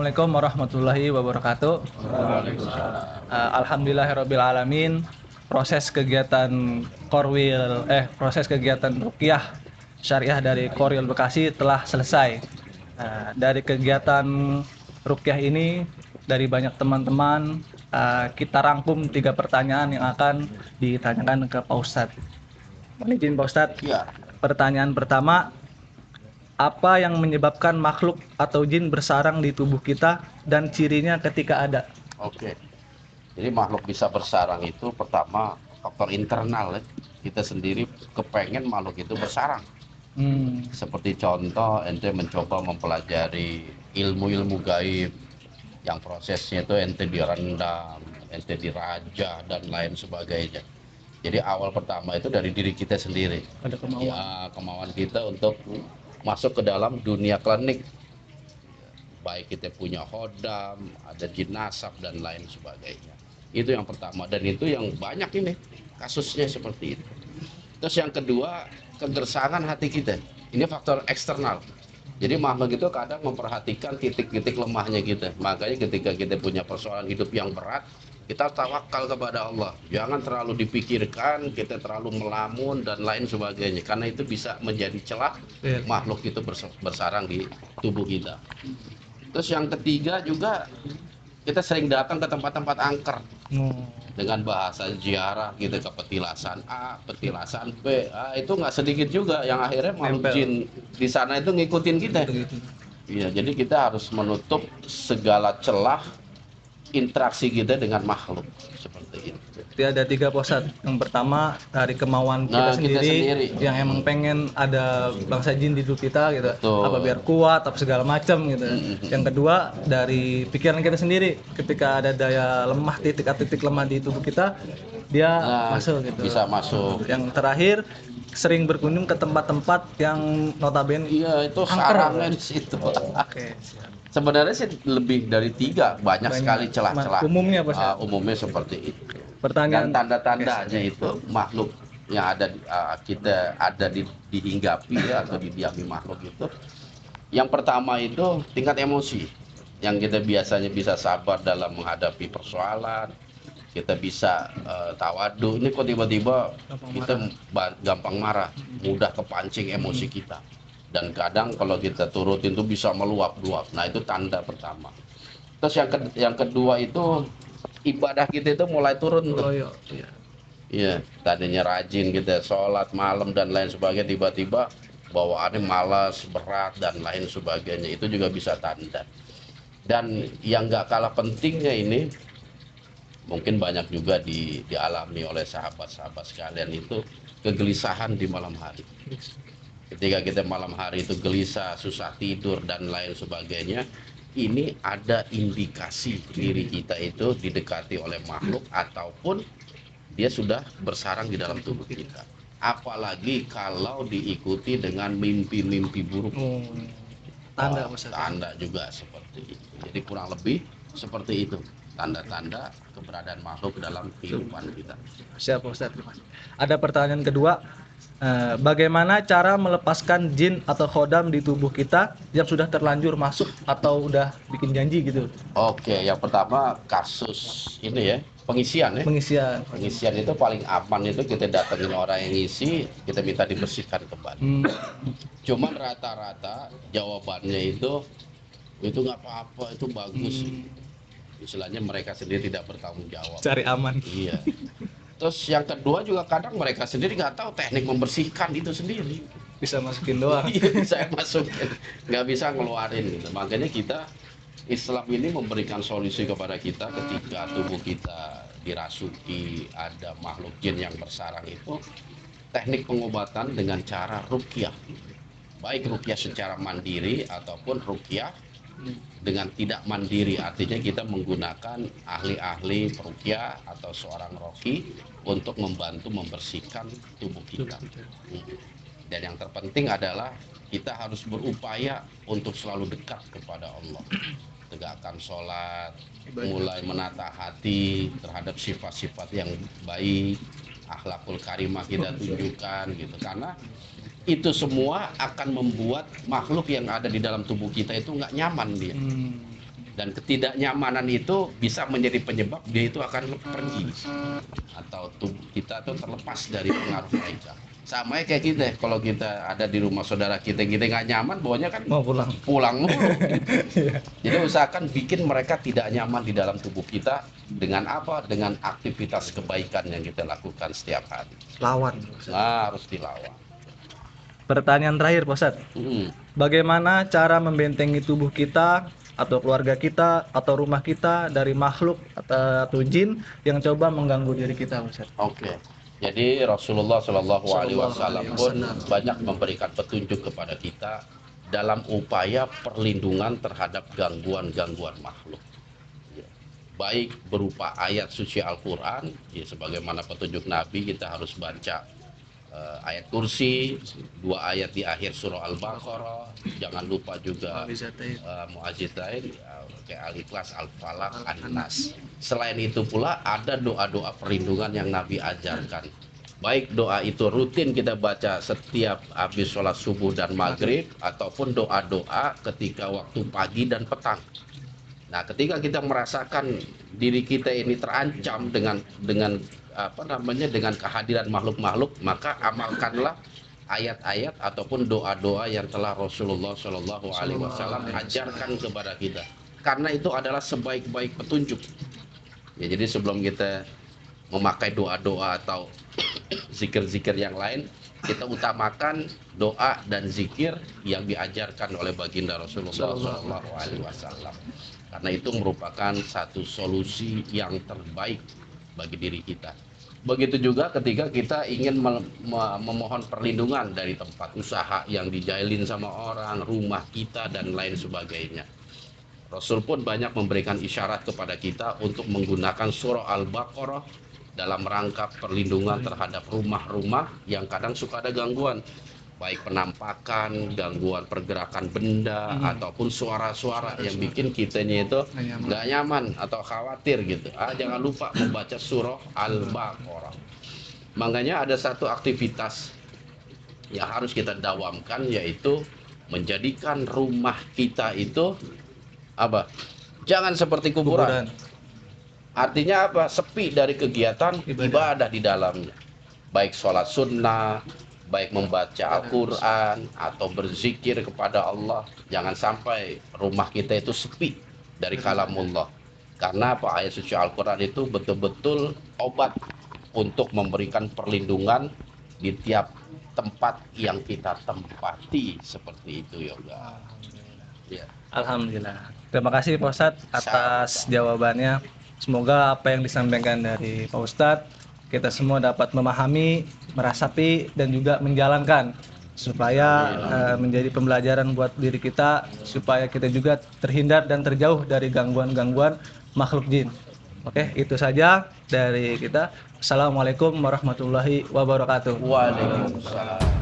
Assalamualaikum warahmatullahi wabarakatuh. Alhamdulillahirrabbilalamin. Proses kegiatan ruqyah syariah dari Korwil Bekasi telah selesai. Dari kegiatan ruqyah ini, dari banyak teman-teman, kita rangkum 3 pertanyaan yang akan ditanyakan ke Pak Ustadz. Mohon izin Pak Ustadz. Ya. Pertanyaan pertama, apa yang menyebabkan makhluk atau jin bersarang di tubuh kita dan cirinya ketika ada? Oke. Jadi makhluk bisa bersarang itu pertama faktor internal ya. Kita sendiri kepengen makhluk itu bersarang. Seperti contoh, ente mencoba mempelajari ilmu-ilmu gaib yang prosesnya itu ente direndam, ente dirajah dan lain sebagainya. Jadi awal pertama itu dari diri kita sendiri. Ada kemauan. Ya, kemauan kita untuk masuk ke dalam dunia klinik. Baik kita punya hodam, ada jin nasab dan lain sebagainya. Itu yang pertama, dan itu yang banyak ini kasusnya seperti itu. Terus yang kedua, kegersangan hati kita. Ini faktor eksternal. Jadi makhluk itu kadang memperhatikan titik-titik lemahnya kita. Makanya ketika kita punya persoalan hidup yang berat, kita tawakal kepada Allah. Jangan terlalu dipikirkan, kita terlalu melamun dan lain sebagainya. Karena itu bisa menjadi celah makhluk itu bersarang di tubuh kita. Terus yang ketiga juga, kita sering datang ke tempat-tempat angker. Dengan bahasa ziarah gitu, ke petilasan A, petilasan B. Itu nggak sedikit juga yang akhirnya makhluk jin di sana itu ngikutin kita. Iya, jadi kita harus menutup segala celah interaksi kita dengan makhluk seperti itu. Jadi ada 3 posat. Yang pertama dari kemauan kita sendiri yang emang pengen ada bangsa jin di tubuh kita gitu. Betul. Apa biar kuat, apa segala macam gitu. Yang kedua dari pikiran kita sendiri, ketika ada daya lemah, titik lemah di tubuh kita, dia masuk gitu. Bisa masuk. Yang terakhir, sering berkunjung ke tempat-tempat yang notabene itu sarangnya di situ. Oke. Sebenarnya sih lebih dari 3, banyak sekali celah-celah. Umumnya apa sih? Umumnya seperti itu. Pertanyaan. Dan tanda-tandanya itu makhluk yang ada kita ada dihinggapi ya, atau didiami makhluk itu. Yang pertama itu tingkat emosi, yang kita biasanya bisa sabar dalam menghadapi persoalan. Kita bisa tawadu. Ini kok tiba-tiba kita gampang marah, mudah kepancing emosi kita. Dan kadang kalau kita turutin itu bisa meluap-luap. Nah, itu tanda pertama. Terus yang kedua itu ibadah kita itu mulai turun tuh. Iya, tadinya rajin kita sholat malam dan lain sebagainya, tiba-tiba bawaannya malas, berat dan lain sebagainya. Itu juga bisa tanda. Dan yang nggak kalah pentingnya ini, mungkin banyak juga dialami oleh sahabat-sahabat sekalian, itu kegelisahan di malam hari. Ketika kita malam hari itu gelisah, susah tidur dan lain sebagainya, ini ada indikasi diri kita itu didekati oleh makhluk ataupun dia sudah bersarang di dalam tubuh kita. Apalagi kalau diikuti dengan mimpi-mimpi buruk. Tanda juga seperti itu. Jadi kurang lebih seperti itu tanda-tanda keberadaan makhluk dalam kehidupan kita. Siap Ustaz. Ada pertanyaan kedua. Bagaimana cara melepaskan jin atau khodam di tubuh kita yang sudah terlanjur masuk atau udah bikin janji gitu? Oke, yang pertama kasus ini ya, pengisian ya. Pengisian itu paling aman, itu kita datengin orang yang ngisi, kita minta dibersihkan kembali. Cuman rata-rata jawabannya itu nggak apa-apa, itu bagus. Istilahnya mereka sendiri tidak bertanggung jawab. Cari aman. Iya. Terus yang kedua juga kadang mereka sendiri nggak tahu teknik membersihkan itu sendiri. Bisa masukin doang. Saya masukin, nggak bisa ngeluarin gitu. Makanya kita Islam ini memberikan solusi kepada kita ketika tubuh kita dirasuki ada makhluk jin yang bersarang itu, teknik pengobatan dengan cara ruqyah. Baik ruqyah secara mandiri ataupun ruqyah dengan tidak mandiri, artinya kita menggunakan ahli-ahli peruqyah atau seorang roqi untuk membantu membersihkan tubuh kita. Dan yang terpenting adalah kita harus berupaya untuk selalu dekat kepada Allah. Tegakkan sholat, mulai menata hati terhadap sifat-sifat yang baik, akhlakul karimah kita tunjukkan gitu. Karena itu semua akan membuat makhluk yang ada di dalam tubuh kita itu nggak nyaman dia. Dan ketidaknyamanan itu bisa menjadi penyebab dia itu akan pergi atau tubuh kita tuh terlepas dari pengaruh mereka. Sama ya kayak kita, kalau kita ada di rumah saudara kita nggak nyaman, bawahnya kan Mau pulang. pulang mulu. Jadi usahakan bikin mereka tidak nyaman di dalam tubuh kita dengan apa? Dengan aktivitas kebaikan yang kita lakukan setiap hari. Lawan. Nah, harus dilawan. Pertanyaan terakhir, Pak Ustadz. Bagaimana cara membentengi tubuh kita atau keluarga kita atau rumah kita dari makhluk atau jin yang coba mengganggu diri kita, Ustaz? Oke. Jadi Rasulullah Shallallahu Alaihi Wasallam pun banyak memberikan petunjuk kepada kita dalam upaya perlindungan terhadap gangguan-gangguan makhluk. Ya. Baik berupa ayat suci Al-Quran, ya, sebagaimana petunjuk Nabi kita harus baca ayat kursi, 2 ayat di akhir surah Al-Baqarah, jangan lupa juga mu'ajizain kayak Al-Ikhlas, Al-Falaq, An-Nas. Selain itu pula ada doa-doa perlindungan yang Nabi ajarkan. Baik doa itu rutin kita baca setiap habis sholat subuh dan maghrib, ataupun doa-doa ketika waktu pagi dan petang. Nah, ketika kita merasakan diri kita ini terancam dengan dengan kehadiran makhluk-makhluk, maka amalkanlah ayat-ayat ataupun doa-doa yang telah Rasulullah Shallallahu Alaihi Wasallam ajarkan kepada kita, karena itu adalah sebaik-baik petunjuk. Ya, jadi sebelum kita memakai doa-doa atau zikir-zikir yang lain, kita utamakan doa dan zikir yang diajarkan oleh baginda Rasulullah Shallallahu Alaihi Wasallam, karena itu merupakan satu solusi yang terbaik bagi diri kita. Begitu juga ketika kita ingin memohon perlindungan dari tempat usaha yang dijailin sama orang, rumah kita dan lain sebagainya. Rasul pun banyak memberikan isyarat kepada kita untuk menggunakan surah Al-Baqarah dalam rangka perlindungan terhadap rumah-rumah yang kadang suka ada gangguan, baik penampakan, gangguan pergerakan benda, ataupun suara-suara yang bikin kitanya itu nggak nyaman atau khawatir gitu. Jangan lupa membaca surah Al-Baqarah. Makanya ada satu aktivitas yang harus kita dawamkan, yaitu menjadikan rumah kita itu apa? Jangan seperti kuburan. Artinya apa? Sepi dari kegiatan ibadah di dalamnya. Baik sholat sunnah, baik membaca Al-Quran atau berzikir kepada Allah. Jangan sampai rumah kita itu sepi dari kalamullah. Karena apa? Ayat suci Al-Quran itu betul-betul obat untuk memberikan perlindungan di tiap tempat yang kita tempati, seperti itu, Yoga. Ya. Alhamdulillah. Terima kasih Pak Ustadz atas jawabannya. Semoga apa yang disampaikan dari Pak Ustadz kita semua dapat memahami, meresapi, dan juga menjalankan supaya menjadi pembelajaran buat diri kita, supaya kita juga terhindar dan terjauh dari gangguan-gangguan makhluk jin. Oke, itu saja dari kita. Assalamualaikum warahmatullahi wabarakatuh. Waalaikumsalam.